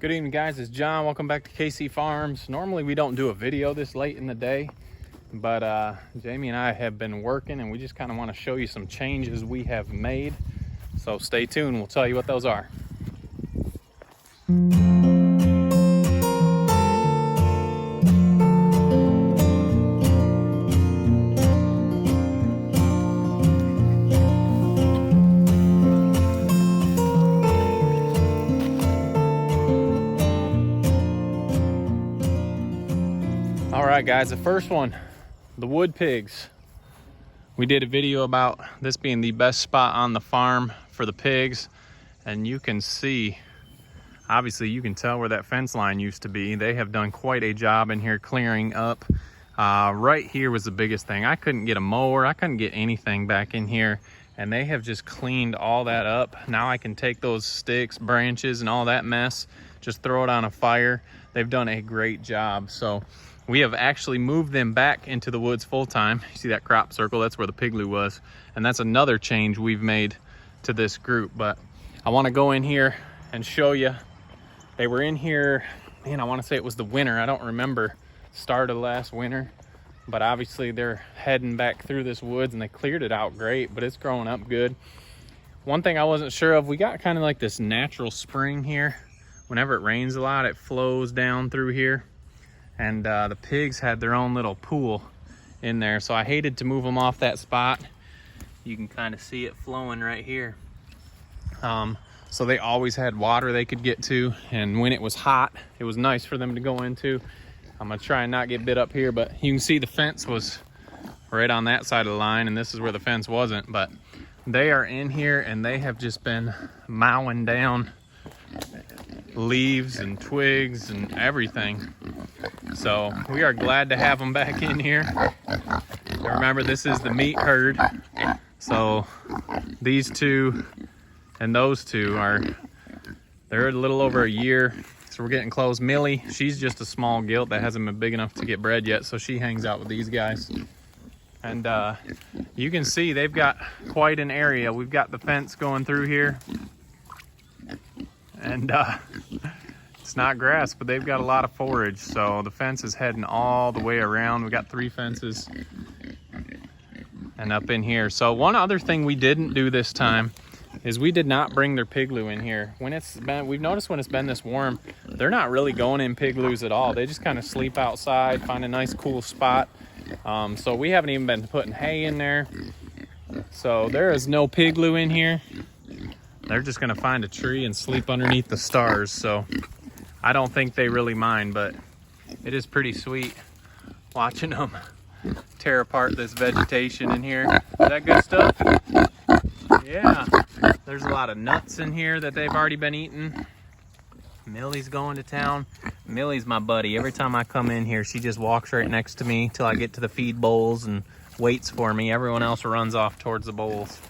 Good evening, guys. It's John. Welcome back to KC Farms. Normally we don't do a video this late in the day, but Jamie and I have been working and we just kind of want to show you some changes we have made. So stay tuned. We'll tell you what those are. All right, guys, the first one, the wood pigs. We did a video about this being the best spot on the farm for the pigs, and you can see, obviously you can tell where that fence line used to be. They have done quite a job in here clearing up. Right here was the biggest thing. I couldn't get a mower, I couldn't get anything back in here, and they have just cleaned all that up. Now I can take those sticks, branches, and all that mess, just throw it on a fire. They've done a great job. So we have actually moved them back into the woods full time. You see that crop circle? That's where the pigloo was. And that's another change we've made to this group. But I want to go in here and show you. They were in here, man, I want to say it was the winter. I don't remember start of last winter. But obviously they're heading back through this woods and they cleared it out great, but it's growing up good. One thing I wasn't sure of, we got kind of like this natural spring here. Whenever it rains a lot, it flows down through here. And the pigs had their own little pool in there, so I hated to move them off that spot. You can kind of see it flowing right here. So they always had water they could get to, and when it was hot, it was nice for them to go into. I'm gonna try and not get bit up here, but you can see the fence was right on that side of the line, and this is where the fence wasn't. But they are in here, and they have just been mowing down leaves and twigs and everything. So we are glad to have them back in here. Remember, this is the meat herd. So these two and those two they're a little over a year. So we're getting close. Millie, she's just a small gilt that hasn't been big enough to get bred yet. So she hangs out with these guys. And you can see they've got quite an area. We've got the fence going through here. And it's not grass, but they've got a lot of forage. So the fence is heading all the way around. We got 3 fences and up in here. So one other thing we didn't do this time is we did not bring their pigloo in here. We've noticed when it's been this warm, they're not really going in pigloos at all. They just kind of sleep outside, find a nice cool spot. So we haven't even been putting hay in there. So there is no pigloo in here. They're just gonna find a tree and sleep underneath the stars. So I don't think they really mind, but it is pretty sweet watching them tear apart this vegetation in here. Is that good stuff? Yeah. There's a lot of nuts in here that they've already been eating. Millie's going to town. Millie's my buddy. Every time I come in here, she just walks right next to me till I get to the feed bowls and waits for me. Everyone else runs off towards the bowls.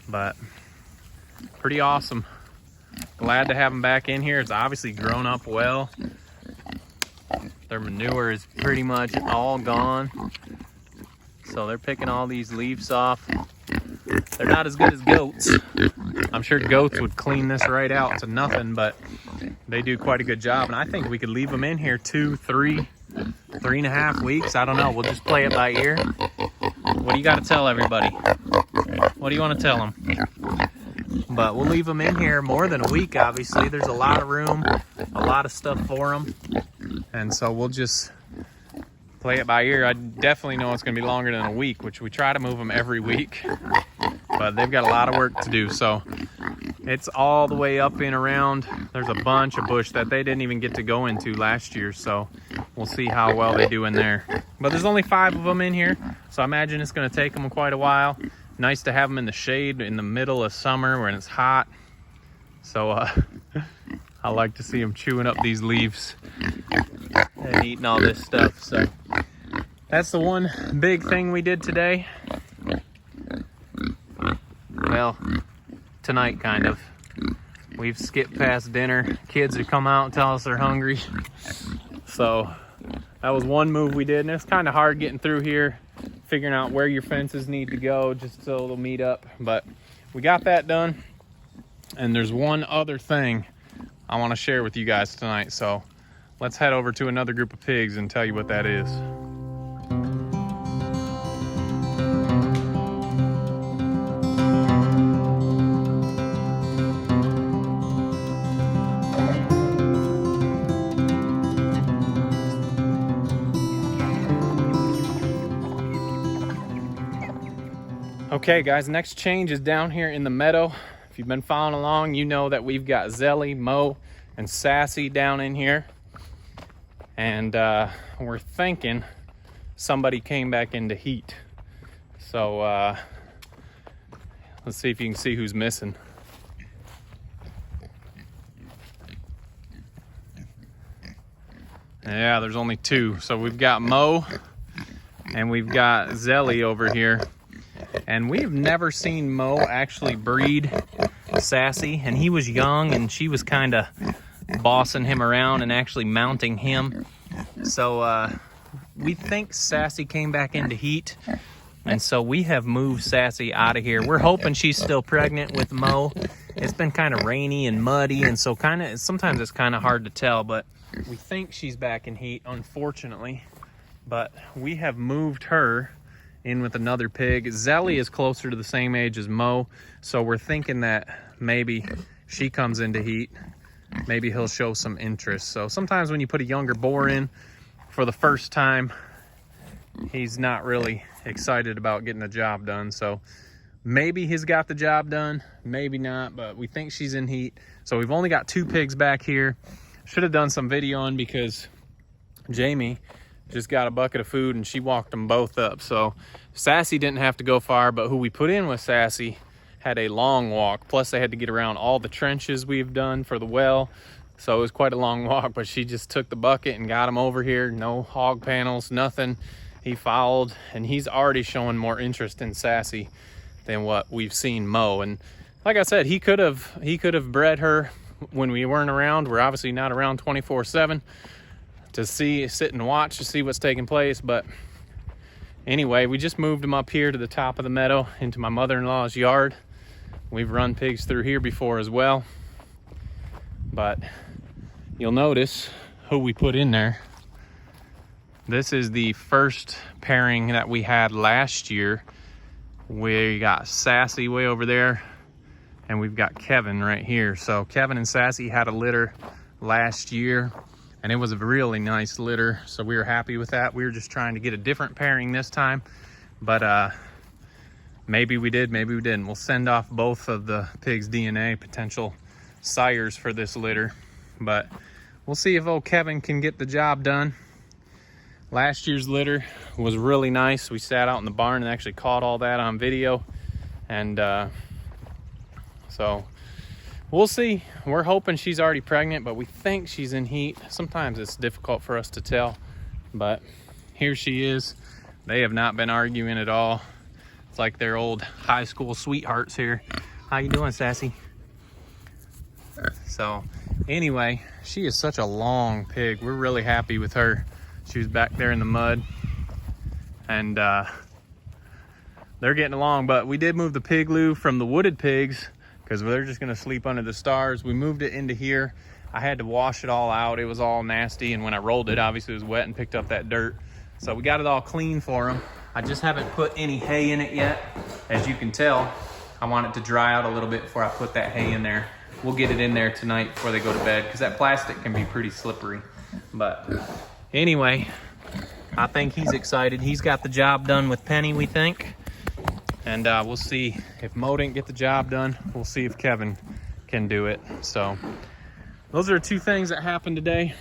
But pretty awesome. Glad to have them back in here. It's obviously grown up well. Their manure is pretty much all gone. So they're picking all these leaves off. They're not as good as goats. I'm sure goats would clean this right out to nothing, but they do quite a good job. And I think we could leave them in here 2, 3, 3.5 weeks. I don't know. We'll just play it by ear. What do you got to tell everybody? What do you want to tell them? But we'll leave them in here more than a week, obviously. There's a lot of room, a lot of stuff for them. And so we'll just play it by ear. I definitely know it's going to be longer than a week, which we try to move them every week. But they've got a lot of work to do. So it's all the way up and around. There's a bunch of bush that they didn't even get to go into last year. So we'll see how well they do in there. But there's only 5 of them in here. So I imagine it's going to take them quite a while. Nice to have them in the shade in the middle of summer when it's hot. So I like to see them chewing up these leaves and eating all this stuff. So that's the one big thing we did today. Well, tonight kind of. We've skipped past dinner. Kids have come out and tell us they're hungry. So that was one move we did, and it's kind of hard getting through here, figuring out where your fences need to go just so they'll meet up. But we got that done. And there's one other thing I want to share with you guys tonight. So let's head over to another group of pigs and tell you what that is. Okay guys, next change is down here in the meadow. If you've been following along, you know that we've got Zelly, Mo, and Sassy down in here. And we're thinking somebody came back into heat. So let's see if you can see who's missing. Yeah, there's only two. So we've got Mo and we've got Zelly over here. And we've never seen Mo actually breed Sassy, and he was young and she was kind of bossing him around and actually mounting him. So we think Sassy came back into heat, and so we have moved Sassy out of here. We're hoping she's still pregnant with Mo. It's been kind of rainy and muddy, and so sometimes it's kind of hard to tell, but we think she's back in heat, unfortunately. But we have moved her in with another pig. Zelly is closer to the same age as Mo, so we're thinking that maybe she comes into heat. Maybe he'll show some interest. So sometimes when you put a younger boar in for the first time, he's not really excited about getting the job done. So maybe he's got the job done, maybe not, but we think she's in heat. So we've only got two pigs back here. Should have done some videoing because Jamie just got a bucket of food and she walked them both up. So Sassy didn't have to go far, but who we put in with Sassy had a long walk. Plus they had to get around all the trenches we've done for the well. So it was quite a long walk, but she just took the bucket and got him over here. No hog panels, nothing. He followed, and he's already showing more interest in Sassy than what we've seen Mo. And like I said, he could have bred her when we weren't around. We're obviously not around 24/7 to sit and watch to see what's taking place. But anyway, we just moved him up here to the top of the meadow into my mother-in-law's yard. We've run pigs through here before as well, but you'll notice who we put in there. This is the first pairing that we had last year. We got Sassy way over there, and we've got Kevin right here. So Kevin and Sassy had a litter last year, and it was a really nice litter, so we were happy with that. We were just trying to get a different pairing this time, but maybe we did, maybe we didn't. We'll send off both of the pigs' DNA, potential sires for this litter, but we'll see if old Kevin can get the job done. Last year's litter was really nice. We sat out in the barn and actually caught all that on video, and so we'll see. We're hoping she's already pregnant, but we think she's in heat. Sometimes it's difficult for us to tell, but here she is. They have not been arguing at all. It's like they're old high school sweethearts here. How you doing, Sassy? So anyway, she is such a long pig. We're really happy with her. She was back there in the mud, and they're getting along. But we did move the pig loo from the wooded pigs because they're just gonna sleep under the stars. We moved it into here. I had to wash it all out. It was all nasty, and when I rolled it, obviously it was wet and picked up that dirt. So we got it all clean for them. I just haven't put any hay in it yet. As you can tell, I want it to dry out a little bit before I put that hay in there. We'll get it in there tonight before they go to bed, because that plastic can be pretty slippery. But anyway, I think he's excited. He's got the job done with Penny, we think. And we'll see if Mo didn't get the job done. We'll see if Kevin can do it. So those are two things that happened today.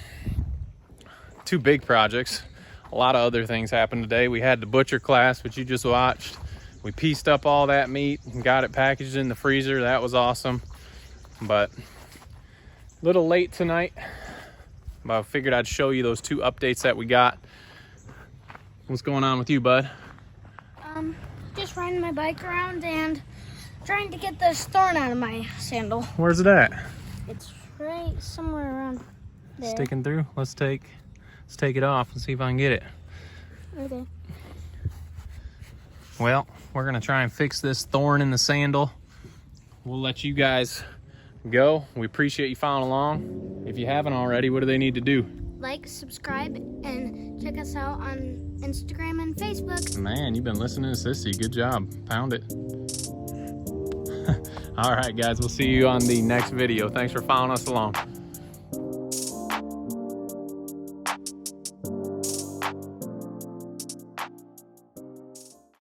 Two big projects. A lot of other things happened today. We had the butcher class, which you just watched. We pieced up all that meat and got it packaged in the freezer. That was awesome. But a little late tonight, but I figured I'd show you those two updates that we got. What's going on with you, bud? Just riding my bike around and trying to get this thorn out of my sandal. Where's it at? It's right somewhere around there. Sticking through? Let's take it off and see if I can get it. Okay. Well, we're gonna try and fix this thorn in the sandal. We'll let you guys go. We appreciate you following along. If you haven't already, what do they need to do? Like, subscribe, and check us out on Instagram and Facebook. Man, you've been listening to Sissy. Good job. Pound it. All right, guys. We'll see you on the next video. Thanks for following us along.